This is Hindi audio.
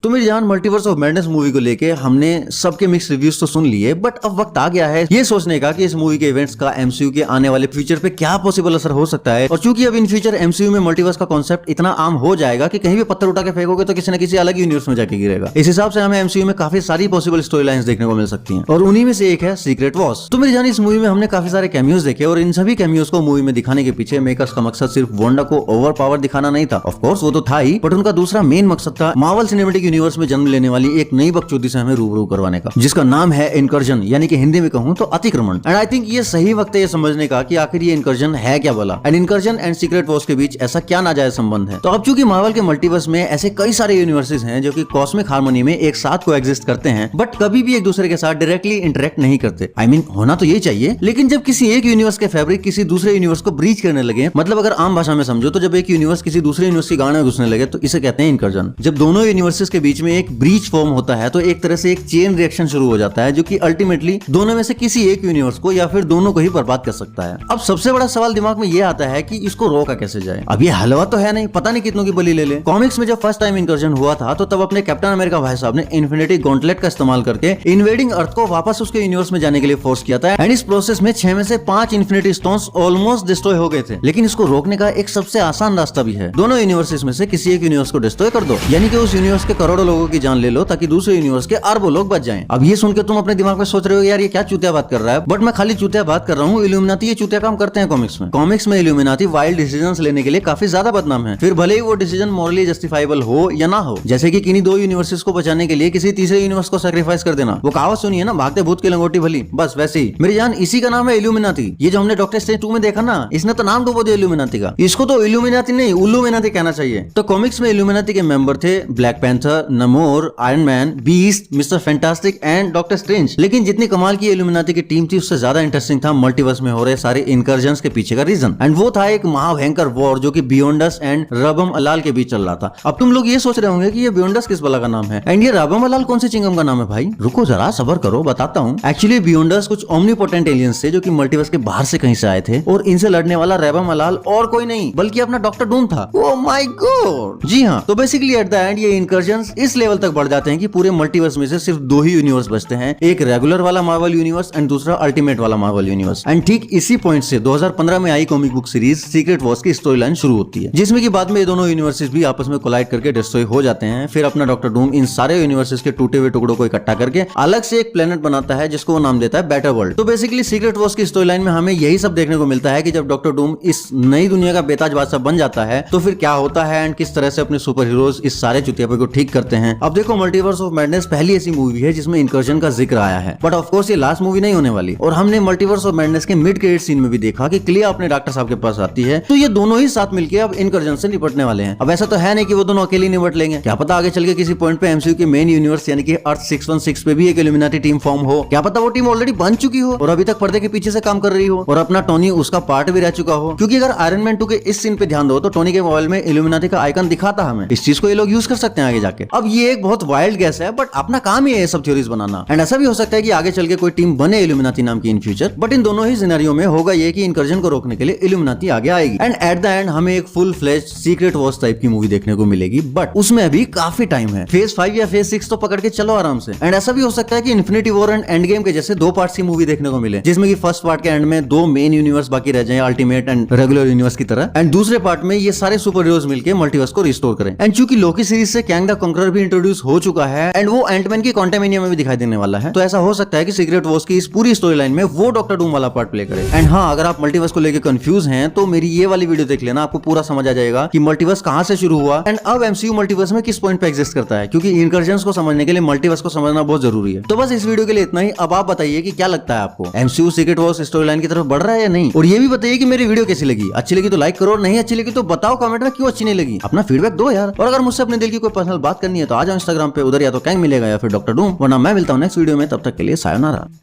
तो मेरी जान, मल्टीवर्स ऑफ मैडनेस मूवी को लेके हमने सबके मिक्स रिव्यूज तो सुन लिए, बट अब वक्त आ गया है ये सोचने का कि इस मूवी के इवेंट्स का एमसीयू के आने वाले फ्यूचर पे क्या पॉसिबल असर हो सकता है। और चूंकि अब इन फ्यूचर एमसीयू में मल्टीवर्स का कॉन्सेप्ट इतना आम हो जाएगा कि कहीं भी पत्थर उठा के फेंकोगे तो किसी न किसी अलग यूनिवर्स में जाके गिरेगा। इस हिसाब से हमें एमसीयू में काफी सारी पॉसिबल स्टोरी लाइन्स देखने को मिल सकती हैं, और उन्हीं में से एक है सीक्रेट वॉर्स। तो मेरी जान, इस मूवी में हमने काफी सारे कैमियोज देखे, और इन सभी कैमियोज को मूवी में दिखाने के पीछे मेकर्स का मकसद सिर्फ वांडा को ओवर पावर दिखाना नहीं था। ऑफ कोर्स वो तो था ही, बट उनका दूसरा मेन मकसद था मार्वल सिनेमैटिक यूनिवर्स में जन्म लेने वाली एक नई बकचोदी से हमें रूबरू करवाने का, जिसका नाम है इनकर्जन, यानी कि हिंदी में कहूं तो अतिक्रमण। एंड आई थिंक ये सही वक्त है ये समझने का कि आखिर ये इनकर्जन है क्या भला, and incursion and secret Wars के बीच ऐसा क्या नाजायज संबंध है। तो अब चूंकि मार्वल के मल्टीवर्स में ऐसे कई सारे यूनिवर्सेस हैं जो कि कॉस्मिक हार्मनी में एक साथ को एग्जिस्ट करते हैं, बट कभी भी एक दूसरे के साथ डायरेक्टली इंटरेक्ट नहीं करते। आई मीन होना तो ये चाहिए, लेकिन जब किसी एक यूनिवर्स के फैब्रिक किसी दूसरे यूनिवर्स को ब्रीच करने लगे, मतलब अगर आम भाषा में समझो तो जब एक यूनिवर्स किसी दूसरे यूनिवर्स की गाड़ में घुसने लगे तो इसे कहते हैं इनकर्जन। जब दोनों यूनिवर्सेस के बीच में एक ब्रीच फॉर्म होता है तो एक तरह से एक चेन रिएक्शन शुरू हो जाता है, जो कि अल्टीमेटली दोनों में से किसी एक यूनिवर्स को या फिर दोनों को ही बर्बाद कर सकता है। अब सबसे बड़ा सवाल दिमाग में ये आता है कि इसको रोका कैसे जाए। अब ये हलवा तो है नहीं, पता नहीं कितनों की बलि ले ले। कॉमिक्स में जब फर्स्ट टाइम इनकर्जन हुआ था तो तब अपने कैप्टन अमेरिका भाई साहब ने इन्फिनिटी गॉन्टलेट का इस्तेमाल करके इन्वेडिंग अर्थ को वापस उसके यूनिवर्स में जाने के लिए फोर्स किया था, एंड इस प्रोसेस में 6 में से 5 इन्फिनिटी स्टोन्स ऑलमोस्ट डिस्ट्रॉय हो गए थे। लेकिन इसको रोकने का एक सबसे आसान रास्ता भी है, दोनों यूनिवर्सेस में से किसी एक यूनिवर्स को डिस्ट्रॉय कर दो, यानी कि उस यूनिवर्स के करोड़ों लोगों की जान ले लो ताकि दूसरे यूनिवर्स के अरबों लोग बच जाएं। अब ये सुनकर तुम अपने दिमाग में सोच रहे हो यार ये क्या चूतिया बात कर रहा है, बट मैं खाली चूतिया बात कर रहा हूँ। इल्यूमिनाटी ये चूतिया काम करते हैं कॉमिक्स में इल्यूमिनाटी वाइल्ड डिसीजंस लेने के लिए काफी ज्यादा बदनाम है, फिर भले ही वो डिसीजन मॉरली जस्टिफाइबल हो या ना हो। जैसे कि किन्हीं दो यूनिवर्सेस को बचाने के लिए किसी तीसरे यूनिवर्स को सैक्रिफाइस कर देना। वो कहावत सुनी है ना, भागते भूत की लंगोटी भली, बस वैसे ही मेरी जान इसी का नाम है इल्यूमिनाटी। ये जो हमने डॉक्टर स्ट्रेंज 2 में देखा ना, इसने तो नाम डुबो दिया इल्यूमिनाटी का। इसको तो इल्यूमिनाटी नहीं उल्लूमिनाटी कहना चाहिए। तो कॉमिक्स में इल्यूमिनाटी के मेंबर थे black panther, नमोर, iron man, beast, mister fantastic and doctor strange. लेकिन जितनी कमाल की इल्यूमिनाटी की टीम थी उससे ज्यादा इंटरेस्टिंग था मल्टीवर्स में हो रहे सारे इनकर्जन्स के पीछे का रीजन, एंड वो था एक महाभयंकर वॉर जो कि बियोंडस एंड रबम अलाल के बीच चल रहा था। अब तुम लोग ये सोच रहे होंगे कि ये बियोंडस किस बला का नाम है, एंड ये रबम अलाल कौन से चिंगम का नाम है। भाई रुको जरा, सब्र करो, बताता हूँ। एक्चुअली बियोंडस कुछ ओमनीपोटेंट एलियंस थे जो कि मल्टीवर्स के बाहर से कहीं से आए थे, और इनसे लड़ने वाला रबम अलाल और कोई नहीं बल्कि अपना डॉक्टर डूम था। Oh my God. जी हाँ, तो बेसिकली एट द एंड ये इनकर्जन्स इस लेवल तक बढ़ जाते हैं कि पूरे मल्टीवर्स में से सिर्फ 2 ही यूनिवर्स बचते हैं, एक रेगुलर वाला मार्वल यूनिवर्स एंड दूसरा अल्टीमेट वाला मार्वल यूनिवर्स। एंड ठीक इसी पॉइंट से 2015 में आई comic book series secret wars की स्टोरी लाइन शुरू होती है, जिसमें कि बाद में ये दोनों यूनिवर्सेस भी आपस में कोलाइड करके डिस्ट्रॉय हो जाते हैं। फिर अपना डॉक्टर डूम इन सारे यूनिवर्सेस के टूटे हुए टुकड़ों को इकट्ठा करके अलग से एक प्लेनेट बनाता है जिसको वो नाम देता है बेटर वर्ल्ड। तो बेसिकली सीक्रेट वॉर्स की स्टोरी लाइन में हमें यही सब देखने को मिलता है कि जब डॉक्टर डूम इस नई दुनिया का बेताज बादशाह बन जाता है तो फिर क्या होता है एंड किस तरह से अपने सुपर हीरोज इस सारे चुतियापे को ठीक करते हैं। अब देखो, मल्टीवर्स ऑफ मैडनेस पहली ऐसी मूवी है जिसमें इनकर्जन का जिक्र आया है, बट ऑफ कोर्स ये लास्ट मूवी नहीं होने वाली। और हमने मल्टीवर्स ऑफ मैडनेस के मिड क्रेडिट सीन में भी देखा कि क्लिया अपने डॉक्टर साहब के पास आती है, तो ये दोनों ही साथ मिलकर अब इनकर्जन से निपटने वाले हैं। अब ऐसा तो है नहीं कि वो दोनों अकेले निपट लेंगे, क्या पता आगे चल के किसी पॉइंट पे एमसीयू के मेन यूनिवर्स यानी कि अर्थ 616 पे भी एक इल्यूमिनाटी टीम फॉर्म हो। क्या पता वो टीम ऑलरेडी बन चुकी हो और अभी तक पर्दे के पीछे से काम कर रही हो, और अपना टोनी उसका पार्ट भी रह चुका हो। क्योंकि अगर आयरन मैन 2 के इस सीन पे ध्यान दो तो टोनी के मोबाइल में इल्यूमिनाटी का आइकन दिखाता हमें। इस चीज को ये लोग यूज कर सकते हैं आगे जाके। अब ये एक बहुत वाइल्ड गैस है, बट अपना काम ही है ये सब थ्योरीज बनाना। एंड ऐसा भी हो सकता है कि आगे चल के कोई टीम बने इल्यूमिनाटी नाम की इन फ्यूचर, बट इन दोनों ही सिनेरियो में होगा ये कि इनकर्जन को रोकने के लिए इल्यूमिनाटी आगे आएगी, एंड एट द एंड हमें एक full fledged secret Wars type की मूवी देखने को मिलेगी। बट उसमें अभी काफी टाइम है, फेज 5 या फेज 6 तो पकड़ के चलो आराम से। एंड ऐसा भी हो सकता है कि infinity war and end game के जैसे 2 पार्ट्स की मूवी देखने को मिले, जिसमें कि फर्स्ट पार्ट के एंड में 2 मेन यूनिवर्स बाकी रह जाएं, अल्टीमेट एंड रेगुलर यूनिवर्स की तरह, एंड दूसरे पार्ट में ये सारे सुपर हीरोज मिलकर मल्टीवर्स को रिस्टोर करें। एंड चूंकि लोकी सीरीज से कैंग द कॉन्करर भी इंट्रोड्यूस हो चुका है एंड वो एंटमैन की क्वांटमेनिया में भी दिखाई देने वाला है, तो ऐसा हो सकता है कि सीक्रेट वॉर्स की इस पूरी स्टोरी लाइन में वो डॉक्टर डूम वाला पार्ट प्ले करे। एंड हाँ, अगर आप मल्टीवर्स को लेकर कंफ्यूज हैं तो मेरी ये वाली वीडियो देख लेना, आपको पूरा समझ आ जाएगा कि मल्टीवर्स कहां से शुरू हुआ एंड अब एमसीयू मल्टीवर्स में किस पॉइंट पे एग्जिस्ट करता है। क्योंकि इनकर्जन्स को समझने के लिए मल्टीवर्स को समझना बहुत जरूरी है। तो बस इस वीडियो के लिए इतना ही। अब आप बताइए कि क्या लगता है आपको, MCU secret Wars story line की तरफ बढ़ रहा है या नहीं, और ये भी बताइए कि मेरी वीडियो कैसी लगी। अच्छी लगी तो लाइक करो, नहीं अच्छी लगी तो बताओ कमेंट में क्यों अच्छी नहीं लगी, अपना फीडबैक दो यार। और अगर मुझसे अपने दिल की कोई पर्सनल बात करनी है तो आ जाओ इंस्टाग्राम पे, उधर या तो कैंग मिलेगा या फिर डॉक्टर डूम, वरना मैं मिलता हूँ नेक्स्ट वीडियो में। तब तक के लिए सायोनारा।